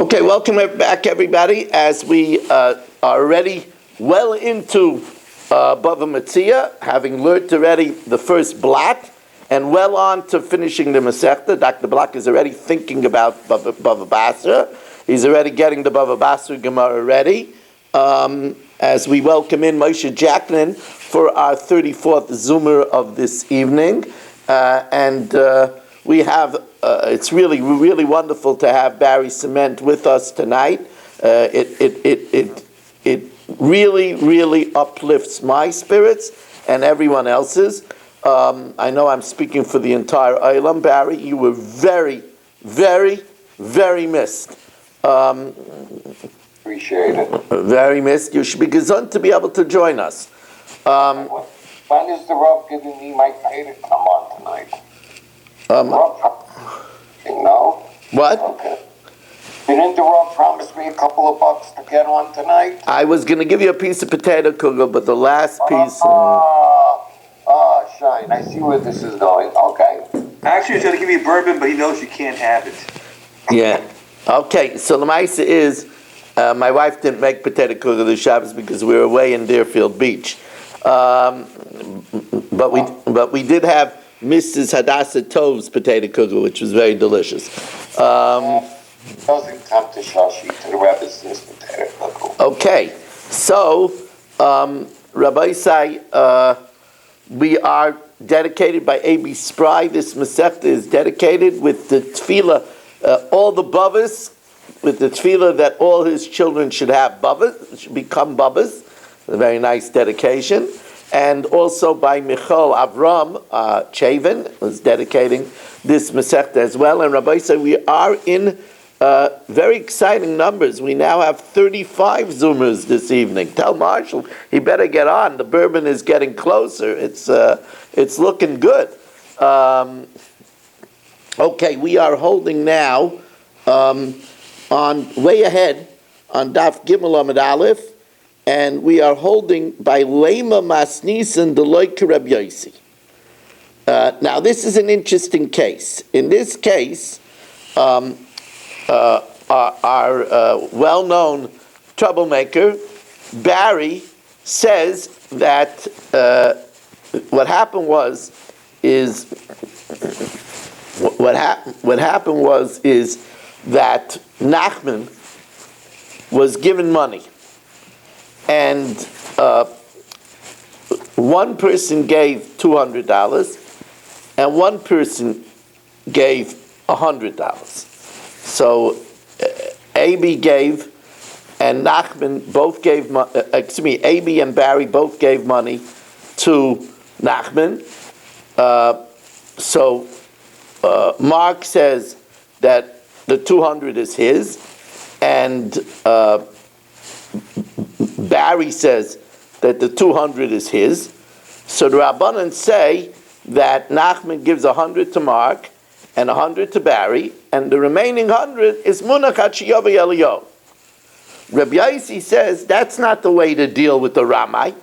Okay, welcome back, everybody, as we are already well into Bava Metzia, having learned already the first block, and well on to finishing the Masechta. Dr. Block is already thinking about Bava Basra. He's already getting the Bava Basra Gemara ready. As we welcome in Moshe Jacklin for our 34th Zoomer of this evening. We have, it's really, really wonderful to have Barry Cement with us tonight. It really, really uplifts my spirits and everyone else's. I know I'm speaking for the entire Olam. Barry, you were very, very, very missed. Appreciate it. Very missed. You should be gesund to be able to join us. When is the Rav giving me my pay to come on tonight? No? What? Okay. Didn't the Rav promise me a couple of bucks to get on tonight? I was going to give you a piece of potato kugel, but the last piece... Shine. I see where this is going. Okay. Actually, he's going to give you bourbon, but he knows you can't have it. Yeah. Okay, so the Maisa is, my wife didn't make potato kugel this Shabbos because we were away in Deerfield Beach. But we did have Mrs. Hadassah Tov's potato kugel, which was very delicious. Doesn't come to Shashi, to the Rebbe's potato kugel. Okay, so Rabbi Isai, we are dedicated by A.B. Spry. This Masechta is dedicated with the tefillah, all the bavas, with the tefillah that all his children should have bavas, should become bavas. A very nice dedication. And also by Michal Avram Chavin was dedicating this Masechta as well. And Rabbi said we are in very exciting numbers. We now have 35 Zoomers this evening. Tell Marshall he better get on. The bourbon is getting closer. It's looking good. Okay, we are holding now on way ahead on Daf Gimel Amud Aleph. And we are holding by Lema Masnisan Deloy Reb Yosi. Now, this is an interesting case. In this case, our well-known troublemaker, Barry, says that what happened was that Nachman was given money. And one person gave $200, and one person gave $100. So AB gave, and Nachman both gave. AB and Barry both gave money to Nachman. So Mark says that the 200 is his, and Barry says that the 200 is his. So the Rabbanan say that Nachman gives 100 to Mark and 100 to Barry, and the remaining 100 is Munachat Shiyavay Eliyahu. Rabbi Yosi says that's not the way to deal with the Ramai.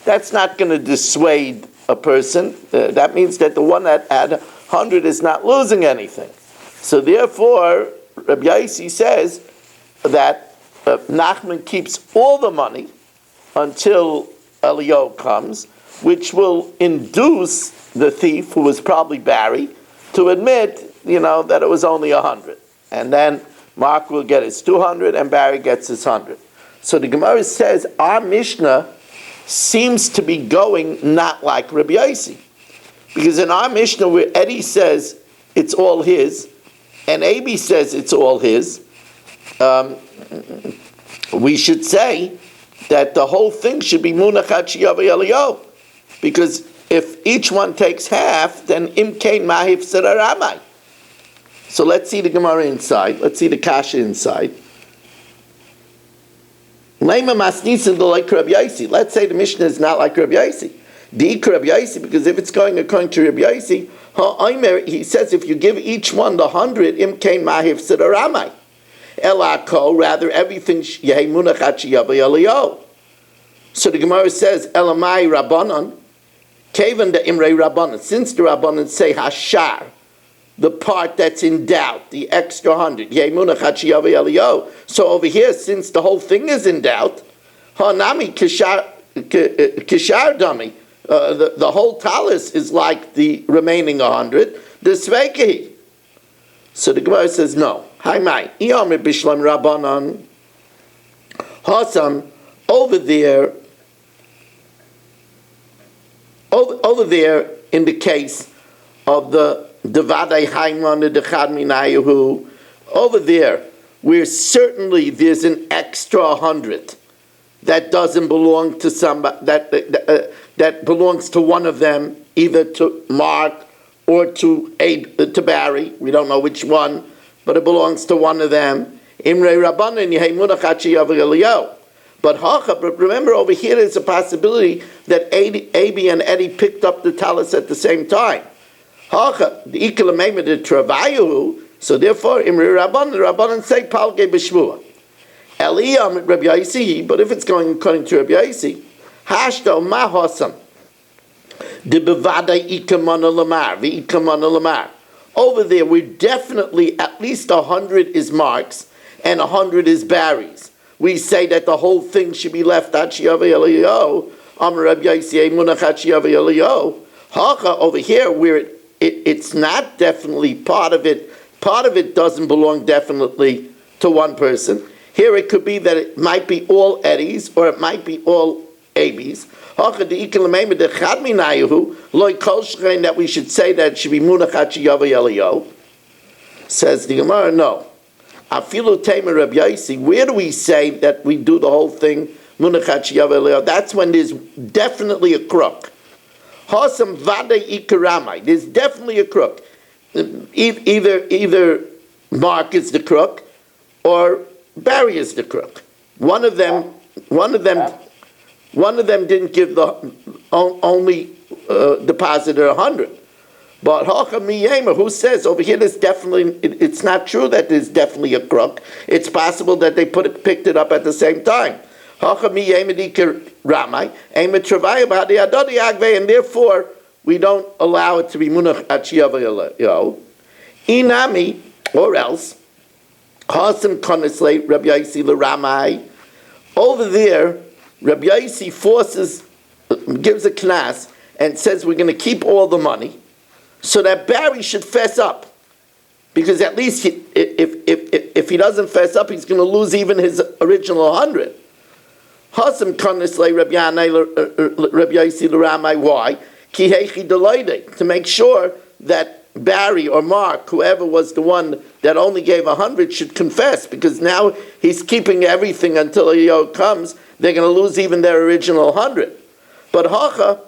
That's not going to dissuade a person. That means that the one that had 100 is not losing anything. So therefore, Rabbi Yosi says that Nachman keeps all the money until Eliyahu comes, which will induce the thief, who was probably Barry, to admit, that it was only 100. And then Mark will get his 200 and Barry gets his 100. So the Gemara says our Mishnah seems to be going not like Rabbi Yosi. Because in our Mishnah where Eddie says it's all his, and Abi says it's all his, we should say that the whole thing should be Munachat Shiyavay Eliyahu. Because if each one takes half, then Imkein Mahif Seraramai. So let's see the Gemara inside. Let's see the Kasha inside. Lema Masnisan like Rabbi Yosi. Let's say the Mishnah is not like Rabbi Yosi. Rabbi Yosi, because if it's going according to Rabbi Yosi, he says if you give each one the 100, Imkein Mahif Seraramai. Elako, rather everything Yehi Munachat Shiyavay Eliyahu. So the Gemara says, Elamai Rabbanon, Kavan the Imrei Rabbanon. Since the Rabbanon say Hashar, the part that's in doubt, the extra 100. So over here, since the whole thing is in doubt, hanami kishar dummy, the whole talis is like the remaining 100. The svekehi. So the Gemara says no. Hi mai. Iyamir bishlam rabbanon. Hasam over there. Over there in the case of the Vadai Haimon, the Chad Minayahu, over there, where certainly there's an extra 100 that doesn't belong to somebody, that belongs to one of them, either to Mark or to Barry. We don't know which one, but it belongs to one of them. Imre Rabbanan Yehemunach Hachi Yav Eliyahu. But remember, over here there's a possibility that Abi and Eddie picked up the talis at the same time. So therefore, Imri Rabbanan say Palge B'Shvua. Eliyam Rabbi Yaisi, but if it's going according to Rabbi Yaisi, Hashto Mahosam. De Bevada Ikamana Lamar, Vikamana Lamar. Over there, we're definitely at least 100 is Mark's and 100 is Barry's. We say that the whole thing should be left at Shiyavei Eliyahu. Amar Rabbi Yaisi Munach at Shiyavei Eliyahu. Hacha over here, where it's not definitely part of it. Part of it doesn't belong definitely to one person. Here it could be that it might be all Eddies or it might be all Abies. Hacha the Ikalamema the Chad Minayahu loy kol shrein that we should say that it should be Munach at Shiyavei Eliyahu. Says the Gemara, no. Afilu Tamer Rabbi Yaisi, where do we say that we do the whole thing? That's when there's definitely a crook. Hasam Vade Ikaramai, there's definitely a crook. Either Mark is the crook or Barry is the crook. One of them didn't give the only depositor 100. But Hacham Miyema, who says over here, there's definitely, it's not true that there's definitely a crook. It's possible that they picked it up at the same time. Hacham Miyema Dikir Ramai, Ema Travaya Badi Adodi Agve, and therefore we don't allow it to be Munach Achiyavayo. Inami, or else, Hasam Konisle, Rabbi Yaisi Ramai. Over there, Rabbi Yaisi gives a knas and says we're going to keep all the money. So that Barry should fess up, because at least if he doesn't fess up, he's going to lose even his original 100. Hasam Kanisle Rabbi Yaisi L'Ramai. Why? Ki heichi deloide, to make sure that Barry or Mark, whoever was the one that only gave 100, should confess, because now he's keeping everything until Eliyahu comes. They're going to lose even their original 100. But Hacha,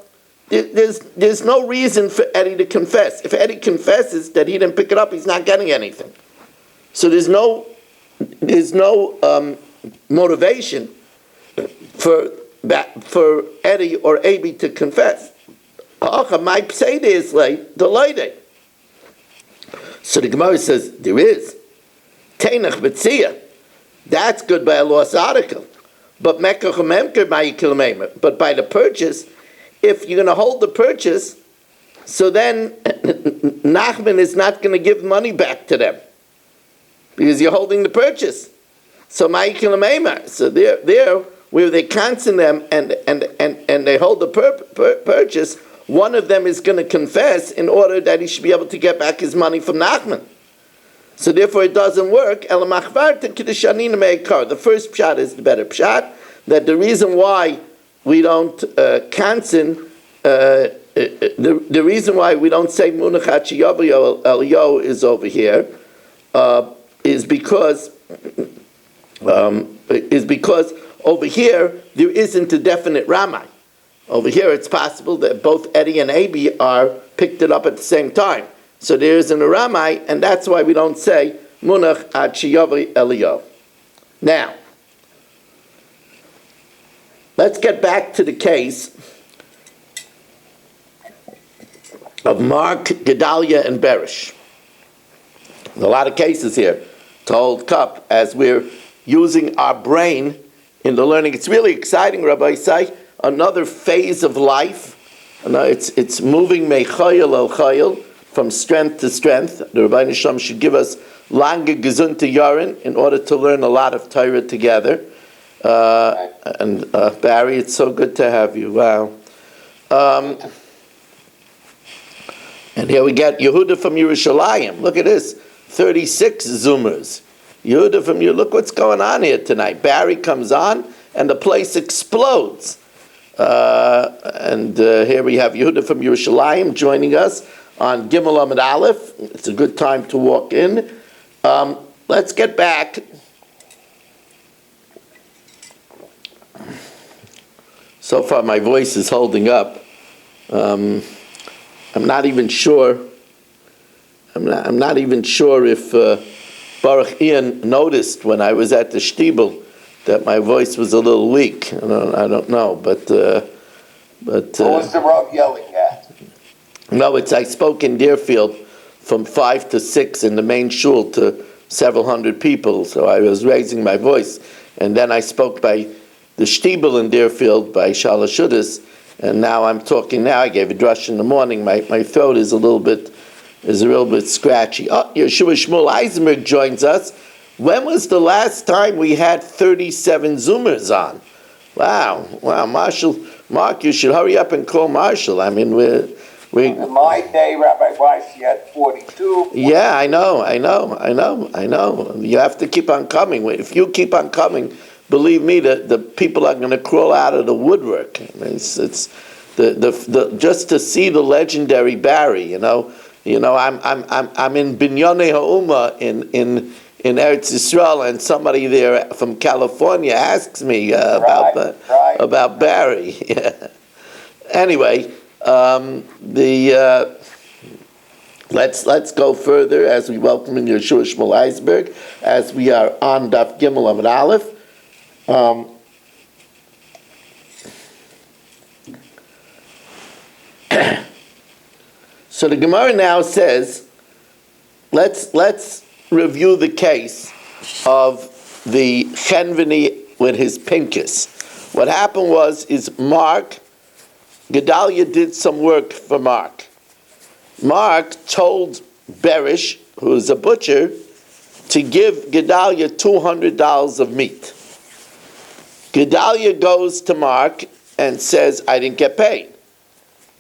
there's no reason for Eddie to confess. If Eddie confesses that he didn't pick it up, he's not getting anything. So there's no motivation for Eddie or Abi to confess. My say is like delayed. So the Gemara says there is Teinach Metzia. That's good by a lost article, but but by the purchase. If you're going to hold the purchase, so then Nachman is not going to give money back to them because you're holding the purchase. So so there where they cancel them and they hold the purchase, one of them is going to confess in order that he should be able to get back his money from Nachman. So therefore, it doesn't work. The first pshat is the better pshat, that the reason why we don't cancel, the reason why we don't say Munachachi Eliyahu is over here, is because over here there isn't a definite Ramai. Over here it's possible that both Eddie and Abi picked it up at the same time. So there isn't a Ramai, and that's why we don't say Munach Achiyavi Eliyahu. Now, let's get back to the case of Mark, Gedalia, and Berish. There's a lot of cases here to hold cup as we're using our brain in the learning. It's really exciting, Rabbi Isai. Another phase of life. It's moving mechayil el chayil from strength to strength. The Rabbi Nisham should give us lange gesunte Jahren in order to learn a lot of Torah together. And Barry, it's so good to have you. Wow. And here we get Yehuda from Yerushalayim. Look at this, 36 Zoomers. Yehuda from you. Look what's going on here tonight. Barry comes on, and the place explodes. And here we have Yehuda from Yerushalayim joining us on Gimel Amud Aleph. It's a good time to walk in. Let's get back. So far, my voice is holding up. I'm not even sure. I'm not even sure if Baruch Ian noticed when I was at the shtibel that my voice was a little weak. I don't know, but Who was the Rav yelling at? No, I spoke in Deerfield from 5 to 6 in the main shul to several hundred people, so I was raising my voice. And then I spoke by the shtibel in Deerfield by Shalosh Shudas, and now I'm talking now. I gave a drush in the morning. My throat is a little bit scratchy. Oh, Yeshua Shmuel Eisenberg joins us. When was the last time we had 37 Zoomers on? Wow, Marshall, Mark, you should hurry up and call Marshall. I mean, we. In my day, Rabbi Weiss, he had 42. Yeah, I know. You have to keep on coming. If you keep on coming, believe me, the people are going to crawl out of the woodwork. I mean, it's the just to see the legendary Barry. I'm in Binyonei Ha'uma in Eretz Yisrael, and somebody there from California asks me about Barry. Yeah. Anyway, let's go further as we welcome in Yeshua Shmuel Eisberg as we are on Daf Gimel Amud Aleph. So the Gemara now says, let's review the case of the Chenveni with his Pinkus. What happened is Mark, Gedalia did some work for Mark. Mark told Berish, who is a butcher, to give Gedalia $200 of meat. Gedalia goes to Mark and says, I didn't get paid.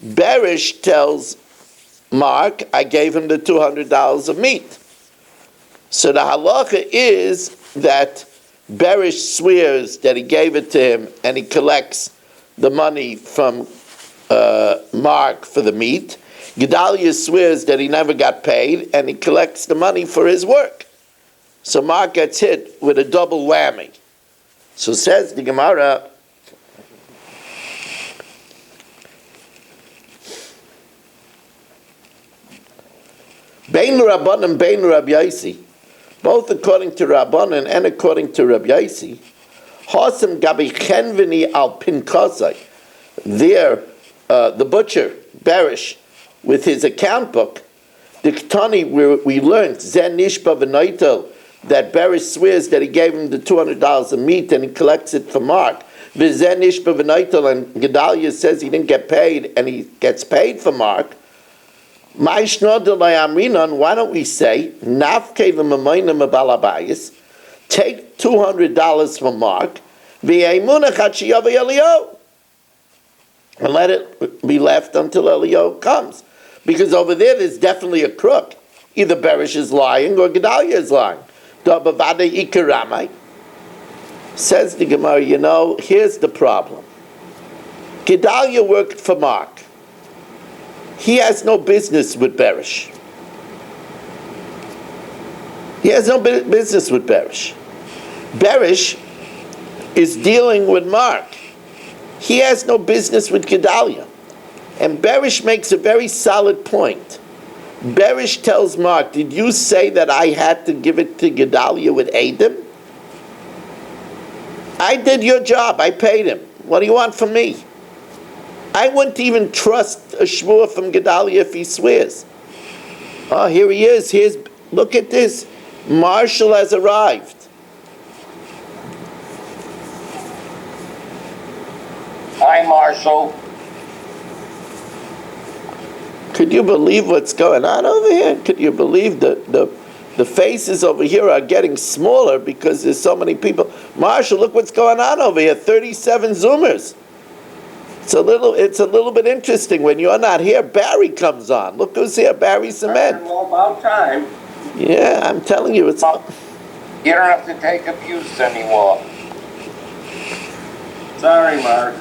Berish tells Mark, I gave him the $200 of meat. So the halacha is that Berish swears that he gave it to him and he collects the money from Mark for the meat. Gedalia swears that he never got paid and he collects the money for his work. So Mark gets hit with a double whammy. So says the Gemara, Bein Rabbanan, Bein Rabbi Yaisi, both according to Rabbanan and according to Rabbi Yaisi, Hasam Gabi Chenveni al Pinkasai. There, the butcher, Berish, with his account book, the Ketani, we learned, Zen Nishba V'Naitel, that Berish swears that he gave him the $200 of meat and he collects it for Mark. V'Zen Nishba V'Naitel, and Gedalia says he didn't get paid and he gets paid for Mark. Why don't we say, take $200 from Mark, and let it be left until Eliyahu comes. Because over there's definitely a crook. Either Berish is lying or Gedalia is lying. Says the Gemara, here's the problem. Gedalia worked for Mark. He has no business with Berish. He has no business with Berish. Berish is dealing with Mark. He has no business with Gedalia. And Berish makes a very solid point. Berish tells Mark, did you say that I had to give it to Gedalia with Adam? I did your job. I paid him. What do you want from me? I wouldn't even trust a shvur from Gedalia if he swears. Oh, here he is. Look at this. Marshall has arrived. Hi, Marshall. Could you believe what's going on over here? Could you believe the faces over here are getting smaller because there's so many people? Marshall, look what's going on over here. 37 Zoomers. It's a little bit interesting. When you're not here, Barry comes on. Look who's here, Barry Cement. Well, about time. Yeah, I'm telling you, it's... You don't have to take abuse anymore. Sorry, Mark.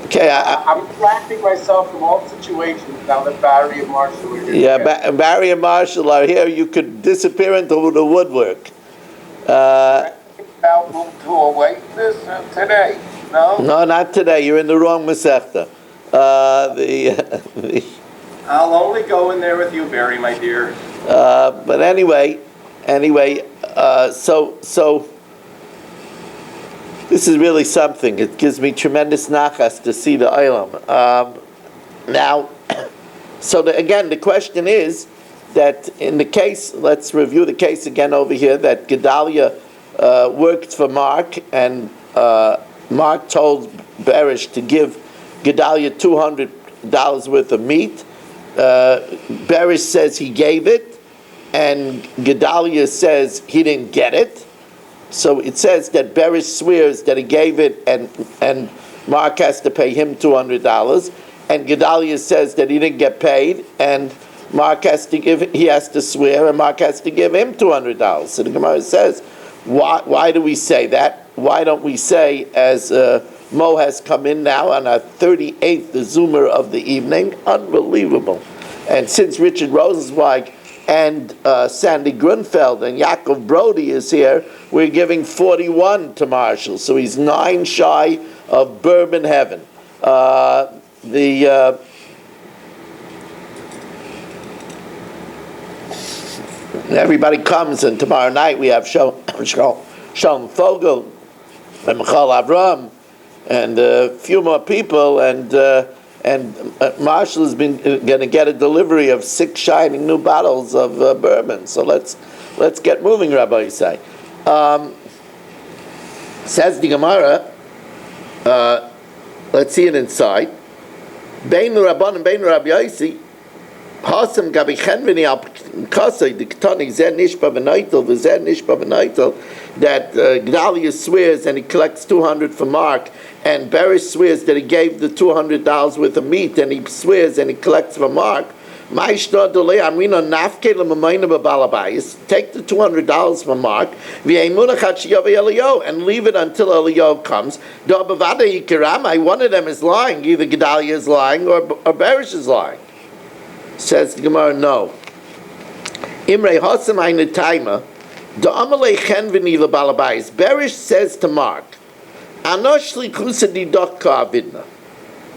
Okay, I'm flattening myself from all situations now that Barry and Marshall are here. yeah, Barry and Marshall are here. You could disappear into the woodwork. About move to a witness today, no? No, not today. You're in the wrong Masechta. I'll only go in there with you, Barry, my dear. But anyway, so this is really something. It gives me tremendous nachas to see the Olam. Now, so again, the question is that in the case, let's review the case again over here, that Gedalia worked for Mark, and Mark told Berish to give Gedalia $200 worth of meat. Berish says he gave it, and Gedalia says he didn't get it. So it says that Berish swears that he gave it, and Mark has to pay him $200, and Gedalia says that he didn't get paid, and Mark has to swear, and Mark has to give him $200. So the Gemara says, why do we say that? Why don't we say, as Mo has come in now on our 38th Zoomer of the evening, unbelievable. And since Richard Rosenzweig and Sandy Grunfeld and Yaakov Brody is here, we're giving 41 to Marshall. So he's 9 shy of bourbon heaven. Everybody comes, and tomorrow night we have Shalom Fogel and Michal Avram and a few more people, and Marshall has been going to get a delivery of 6 shining new bottles of bourbon. So let's get moving, Rabbi Yisai. Says the Gemara. Let's see it inside. Bein Rabban and Bein Rabbi Yisai. Hasam gabi chenvini al kasei the ketani zeh nishba v'naitel v'zeh nishba v'naitel, that Gedalia swears and he collects 200 for Mark, and Berish swears that he gave the $200 worth of meat, and he swears and he collects for Mark. Take the $200 from Mark and leave it until Eliyahu comes. One of them is lying. Either Gedalia is lying or Berish is lying. Says the Gemara, no. Imrei Hasam Ainetaima, the Amalei Chenvini LeBalabais. Berish says to Mark, Anoshli Kusadi Dokka Avidna.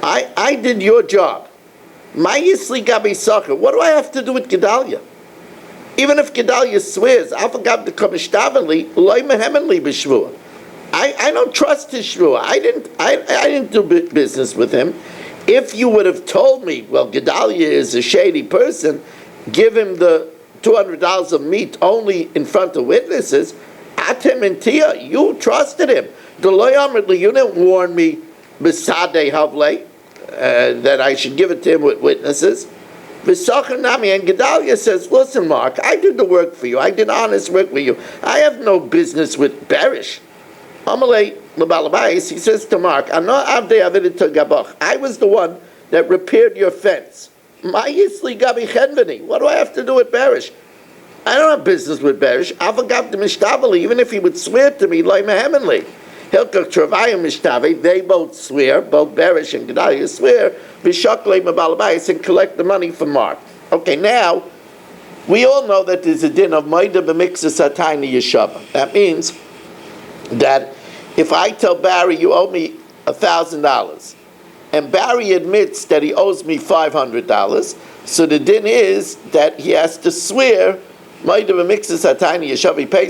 I did your job. My Yisli Gabi Sacher. What do I have to do with Gedalia? Even if Gedalia swears, Afagab the Kamishtavanli, Loi Mehemenli B'Shvua. I don't trust his Shvua. I didn't do business with him. If you would have told me, well, Gedalia is a shady person, give him the $200 of meat only in front of witnesses, Atem and Tia, you trusted him. You didn't warn me, Besade Havle, that I should give it to him with witnesses. Nami, and Gedalia says, listen, Mark, I did the work for you. I did honest work for you. I have no business with Berish. Amalei Lebalabais, he says to Mark, I was the one that repaired your fence. What do I have to do with Berish? I don't have business with Berish. Even if he would swear to me, they both swear, both Berish and Gedalia swear, and collect the money from Mark. Okay, now, we all know that there's a din of Maida b'miksa satayni yeshava. That means that if I tell Barry, you owe me $1,000, and Barry admits that he owes me $500, so the din is that he has to swear, he pays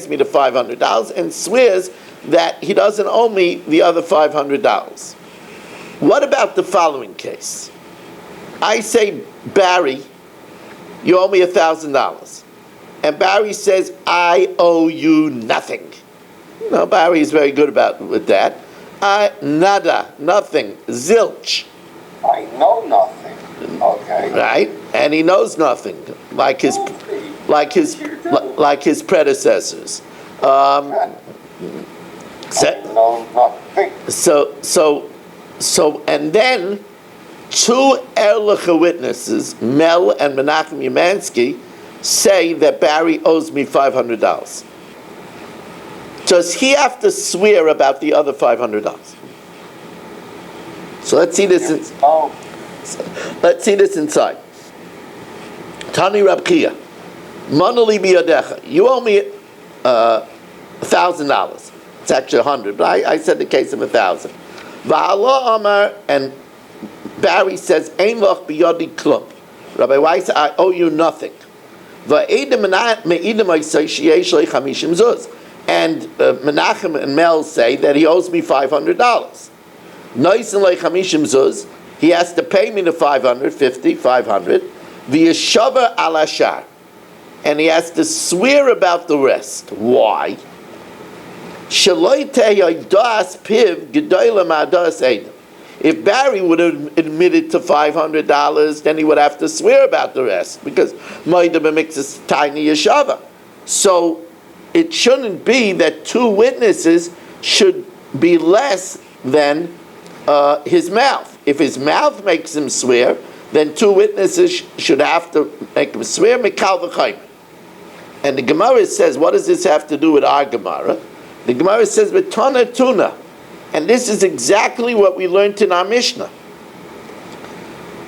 me the $500 and swears that he doesn't owe me the other $500. What about the following case? I say, Barry, you owe me $1,000. And Barry says, I owe you nothing. No, Barry is very good with that. Nada, nothing, zilch. I know nothing. Okay. Right? and he knows nothing, like his predecessors. So, and then two Erlicha witnesses, Mel and Menachem Umansky, say that Barry owes me $500. Does he have to swear about the other $500? So let's see this. Let's see this inside. Tani Rab Chia, Manali biyadecha. You owe me $1,000. It's actually 100, but I said the case of 1,000. Va'ala Amar, and Barry says, Ein loch biyadi klum. Rabbi Weiss, I owe you nothing. Va'edim me'idim oisay sheyesh lei 50 zuz. And Menachem and Mel say that he owes me $500. Noisen lei 50 zuz. He has to pay me the 500. V'yeshavar al ashar. And he has to swear about the rest. Why? If Barry would have admitted to $500, then he would have to swear about the rest, because Moida B'Mikzas Tiny Yeshava. So it shouldn't be that two witnesses should be less than his mouth. If his mouth makes him swear, then two witnesses should have to make him swear, Mikal V'Chaim. And the Gemara says, what does this have to do with our Gemara? The Gemara says, "Betona tuna," and this is exactly what we learned in our Mishnah.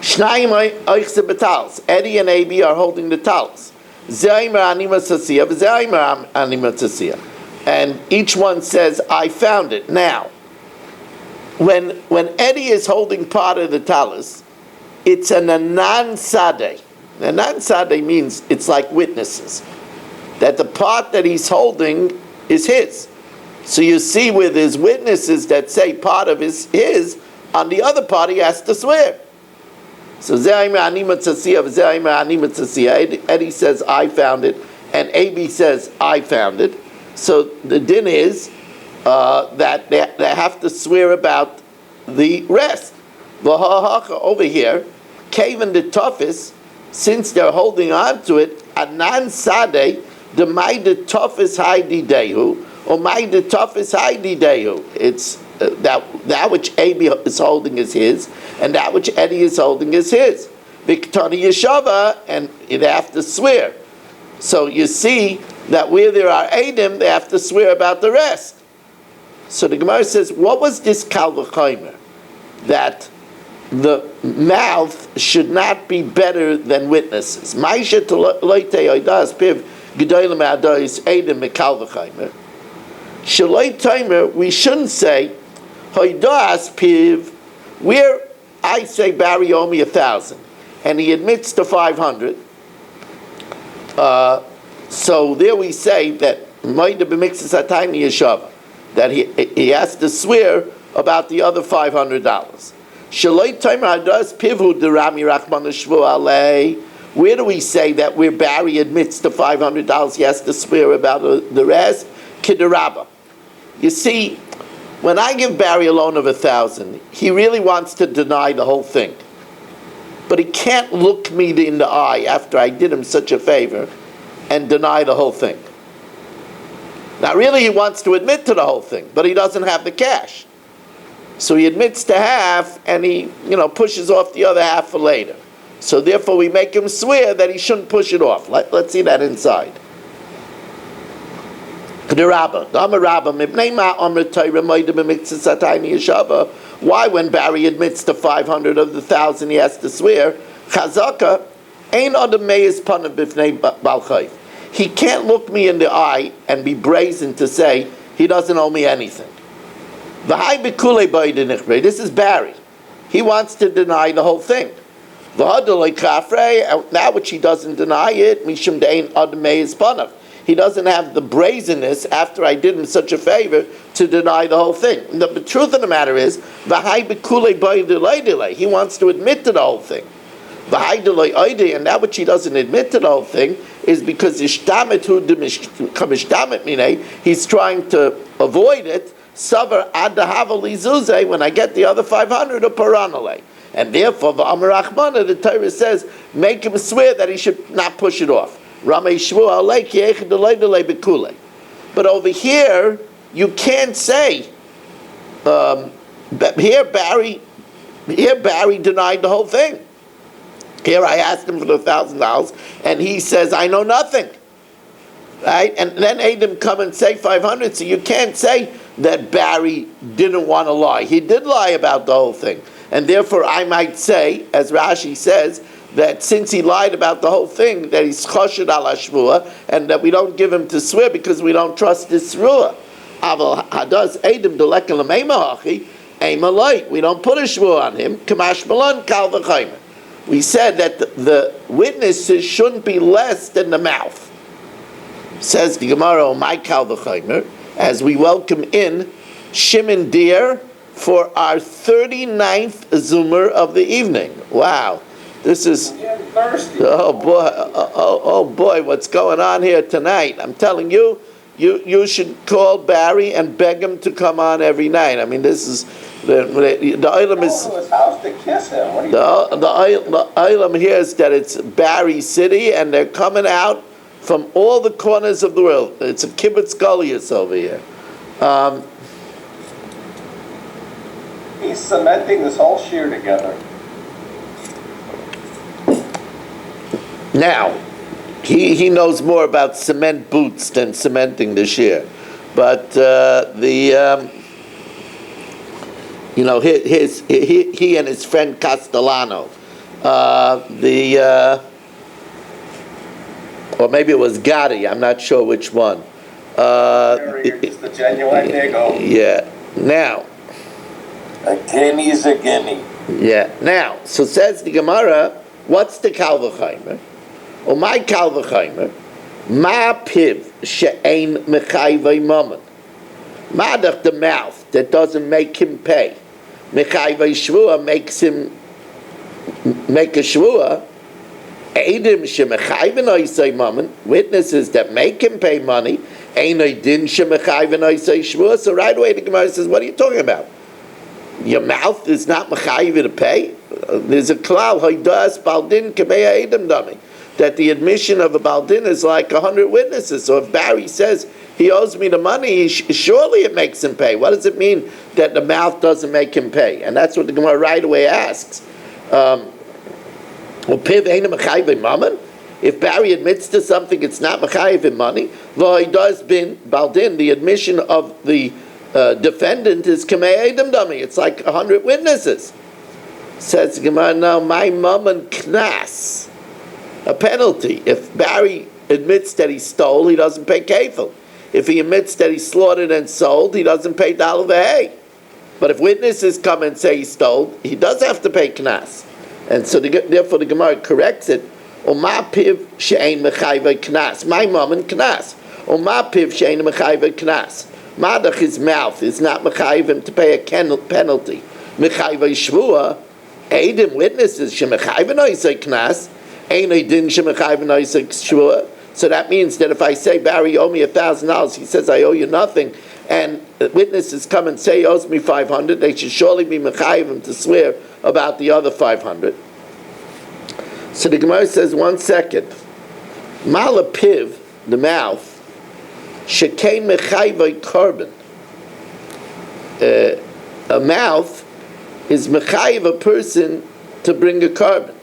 Shnayim oichse betals. Eddie and Abi are holding the tals. Zeimer anima tzasiya, v'zeimer anima tzasiya, and each one says, "I found it." Now, when Eddie is holding part of the talis, it's an anan sadeh. Anan sadeh means it's like witnesses, that the part that he's holding is his. So you see with his witnesses that say part of his, on the other part he has to swear. So Eddie says, I found it, and Abi says, I found it. So the din is that they have to swear about the rest. Over here, Kavan the toughest, since they're holding on to it, Anan Sadeh, the Maida toughest Haidi Dehu, or Maida toughest Haidi Dehu. It's that which Abi is holding is his, and that which Eddie is holding is his. Viktani Yeshava, and they have to swear. So you see that where there are Adim, they have to swear about the rest. So the Gemara says, what was this Kal V'Chaimer? That the mouth should not be better than witnesses. Maisha Loite Oidas Piv Gedolim Adois Adim Mikal V'Chaimer. Shaloi Timer, we shouldn't say Hoidas Piv, where I say Barry owe me 1,000, and he admits to 500. So there we say that Moida B'Mikzas Hatayni Yeshava, that he has to swear about the other $500. Shaloi Timer Hadas Pivhu Derami Rachman Shvu Alei. Where do we say that where Barry admits to $500, he has to swear about the rest? Kiderabba. You see, when I give Barry a loan of 1,000, he really wants to deny the whole thing. But he can't look me in the eye after I did him such a favor and deny the whole thing. Now really he wants to admit to the whole thing, but he doesn't have the cash. So he admits to half and he, pushes off the other half for later. So therefore we make him swear that he shouldn't push it off. Let's see that inside. Why, when Barry admits to 500 of the 1,000 he has to swear? Chazaka ain't on the meis pana b'fnei balchayv. He can't look me in the eye and be brazen to say he doesn't owe me anything. This is Barry. He wants to deny the whole thing. Now which he doesn't deny it, mishum dein on the meis pana. He doesn't have the brazenness after I did him such a favor to deny the whole thing. The truth of the matter is, he wants to admit to the whole thing. And that which he doesn't admit to the whole thing is because he's trying to avoid it. When I get the other 500 or paranale. And therefore, V'amar Rachmana, the Torah says, make him swear that he should not push it off. But over here, you can't say, here Barry denied the whole thing. Here I asked him for the $1,000, and he says, I know nothing. Right? And then Adam come and say 500, so you can't say that Barry didn't want to lie. He did lie about the whole thing. And therefore I might say, as Rashi says, that since he lied about the whole thing, that he's choshed al hashvua, and that we don't give him to swear because we don't trust this shvua. Aval hadas Adam delek l'meimahachi, eimaloi. We don't put a shvua on him. Kamash malon kal v'chaymer. We said that the witnesses shouldn't be less than the mouth. Says the Gemara, my kal v'chaymer, as we welcome in Shimon Deer for our 39th Zumer of the evening. Wow. This is, oh boy, what's going on here tonight? I'm telling you, you should call Barry and beg him to come on every night. I mean, this is, the item is, his house to kiss him. What are you the item here is that it's Barry City, and they're coming out from all the corners of the world. It's a kibbutz goliath over here. He's cementing this whole shear together. Now, he knows more about cement boots than cementing the shear. But he and his friend Castellano, or maybe it was Gotti, I'm not sure which one. It's the genuine nego. Yeah. Now. A guinea's a guinea. Yeah. Now, so says the Gemara, what's the kal v'chaymer? Or my kal v'chaymer, ma piv she'ein mechayvei mammon. Madach, the mouth that doesn't make him pay. Mechayvei shvua makes him make a shvua. Eidim shemechayven oisei mammon, witnesses that make him pay money. Einoi din shemechayven oisei shvua. So right away the Gemara says, what are you talking about? Your mouth is not mechayven to pay? There's a klal, hoidas baldin kebeya eidim dami, that the admission of a baldin is like 100 witnesses. So if Barry says he owes me the money, surely it makes him pay. What does it mean that the mouth doesn't make him pay? And that's what the Gemara right away asks. If Barry admits to something, it's not mechayiv in money. Though he does bin baldin, the admission of the defendant is kamei edom dami. It's like 100 witnesses. Says Gemara, now my mammon knas, a penalty. If Barry admits that he stole, he doesn't pay kefil. If he admits that he slaughtered and sold, he doesn't pay dal v'hei. But if witnesses come and say he stole, he does have to pay knas. And so therefore the Gemara corrects it. Oma piv she'ein mechayvei knas. My mammon knas. Oma piv she'ein mechayvei knas. Madach, his mouth is not mechayv him to pay a penalty. Mechayvei shvua, eidim witnesses shemechayven oisei knas. Einoi din shemechayven oisei shvua. So that means that if I say, Barry, you owe me $1,000, he says, I owe you nothing, and witnesses come and say he owes me 500, they should surely be mechayim to swear about the other 500. So the Gemara says, 1 second. Malapiv, the mouth, shekein mechayvei korban. A mouth is mechayiv a person to bring a korban.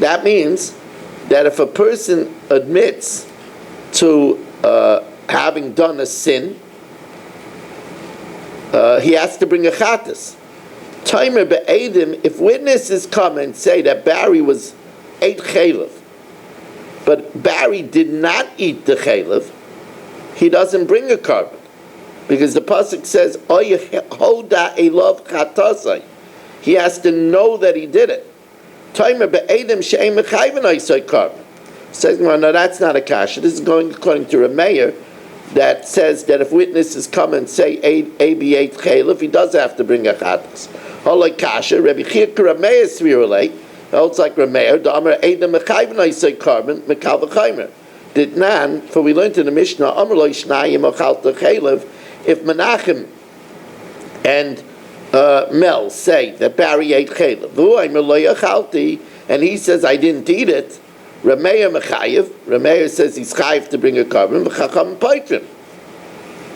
That means that if a person admits to having done a sin, he has to bring a chatas. Timer be'edim, if witnesses come and say that Barry ate chaylev, but Barry did not eat the chaylev, he doesn't bring a korban, because the pasuk says, "Oy hoda elav chatasai." He has to know that he did it. Timer be'edim she'ein mechayven oisei korban. Says, well, no, that's not a kasha. This is going according to Rameir, that says that if witnesses come and say Abi ate chaylev, he does have to bring a chatas. Holoi kasha, Rabbi Chia Rameir svirulei, holds like Rameir, Da'amar Eidem mechayven oisei korban mekal v'chaymer. Did nan, for we learned in the Mishnah, Amar lo shnayim ochalta chaylev, if Menachem and Mel say that Barry ate chaylev, and he says I didn't eat it, Rameir mechayev. Rameir says he's chayev to bring a carbon. V'chacham paitrim.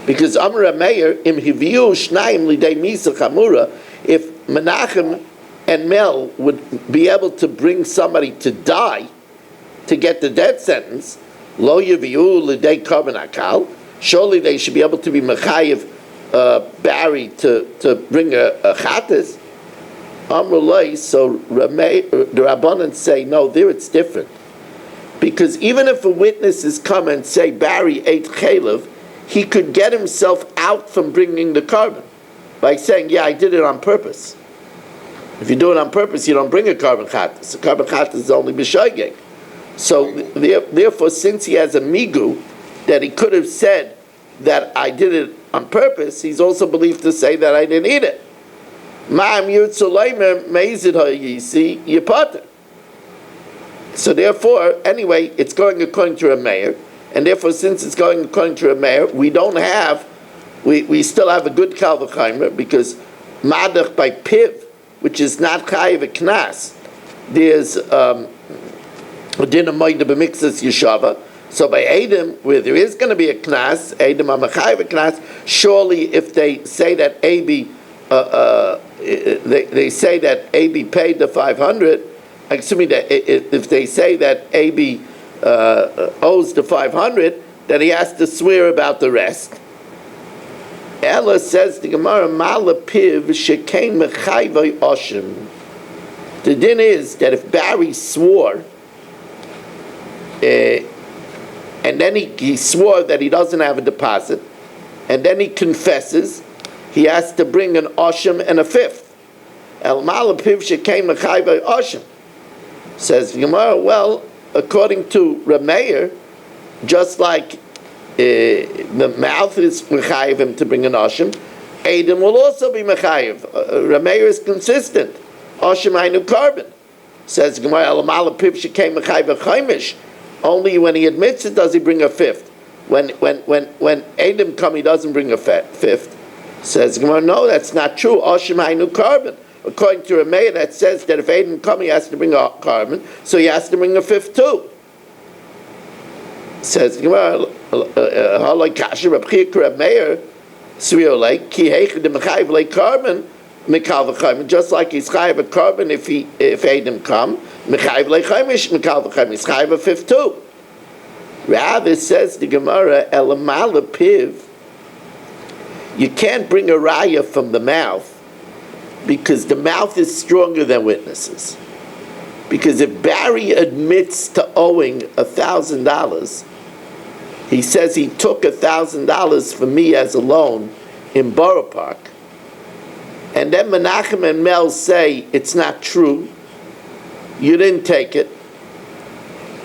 Because Amar Rameir im hiviu shnayim lidei misa chamura. If Menachem and Mel would be able to bring somebody to die to get the death sentence, lo yiviu lidei carbon akal. Surely they should be able to be mechayev Barry to bring a chatas. Amrullah. So the Rabbanan say no. There it's different. Because even if a witness is come and say Barry ate chaylev, he could get himself out from bringing the carbon by saying, yeah, I did it on purpose. If you do it on purpose, you don't bring a carbon chatas. A carbon chatas is only b'shoigeg. So therefore, since he has a migu that he could have said that I did it on purpose, he's also believed to say that I didn't eat it. Ma'am yurtzulaymer meizid ha'yisi yipater. So therefore, anyway, it's going according to a mayor, and therefore, since it's going according to a mayor, we still have a good kal v'chaimer, because madach by piv, which is not chayiv knas, there's a din of moed b'mixas yeshava. So by Edom, where there is going to be a knas, Edom am a chayiv knas, surely if they say that Abi, they say that Abi paid the 500. Excuse me, that if they say that Abi owes the 500, then he has to swear about the rest. Ella says the Gemara, Malapiv shekain mechayvay oshim. The din is that if Barry swore, and then he swore that he doesn't have a deposit, and then he confesses, he has to bring an oshim and a fifth. El Malapiv shekain mechayvay oshim. Says Gemara, well, according to Rameir, just like the mouth is mechayiv him to bring an oshim, Edom will also be mechayiv. Rameir is consistent. Oshim hainu carbon. Says Gemara, Elamala piv shekei mechayiv chaimish. Only when he admits it does he bring a fifth. When Edom come, he doesn't bring a fifth. Says Gemara, no, that's not true. Oshim hainu carbon. According to Rameir, that says that if Edom come, he has to bring a carbon, so he has to bring a fifth too. Says Gemara, halay kasher Rabchia Rameir sviolei ki heichad mechayiv le carbon mikal v'chayim. Just like he's chayiv a carbon if Edom come, mechayiv le chaymish mikal v'chayim. He's chayiv a fifth too. Rather, says the Gemara, elamala piv. You can't bring a raya from the mouth, because the mouth is stronger than witnesses. Because if Barry admits to owing $1,000, he says he took $1,000 from me as a loan in Borough Park, and then Menachem and Mel say it's not true, you didn't take it,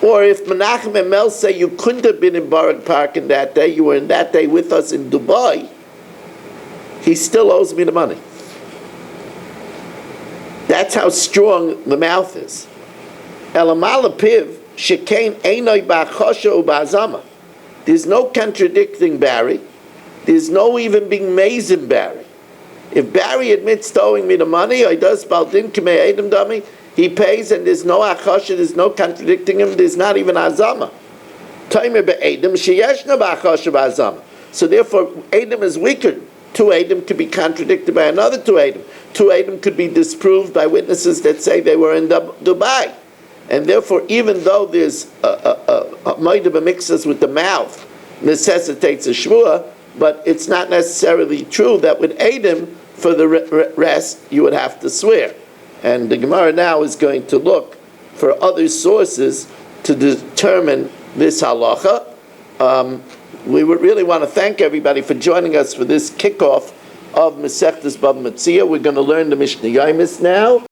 or if Menachem and Mel say you couldn't have been in Borough Park in that day, you were in that day with us in Dubai, he still owes me the money. That's how strong the mouth is. Elamala piv shekain einoi ba'chosha u'ba'azama. There's no contradicting Barry. There's no even being mazim Barry. If Barry admits to owing me the money, or he does baldin k'mei edom dami, he pays, and there's no achosha, there's no contradicting him, there's not even azama. Taimer be'edom sheyeshna ba'chosha ba'azama. So therefore, edom is weaker. Two edom could be contradicted by another two edom. Two edom could be disproved by witnesses that say they were in Dubai. And therefore, even though there's a moed b'mixas with the mouth necessitates a shvuah, but it's not necessarily true that with edom, for the rest, you would have to swear. And the Gemara now is going to look for other sources to determine this halacha. We would really want to thank everybody for joining us for this kickoff of Masechtas Bava Metzia. We're going to learn the Mishnah Yomis now.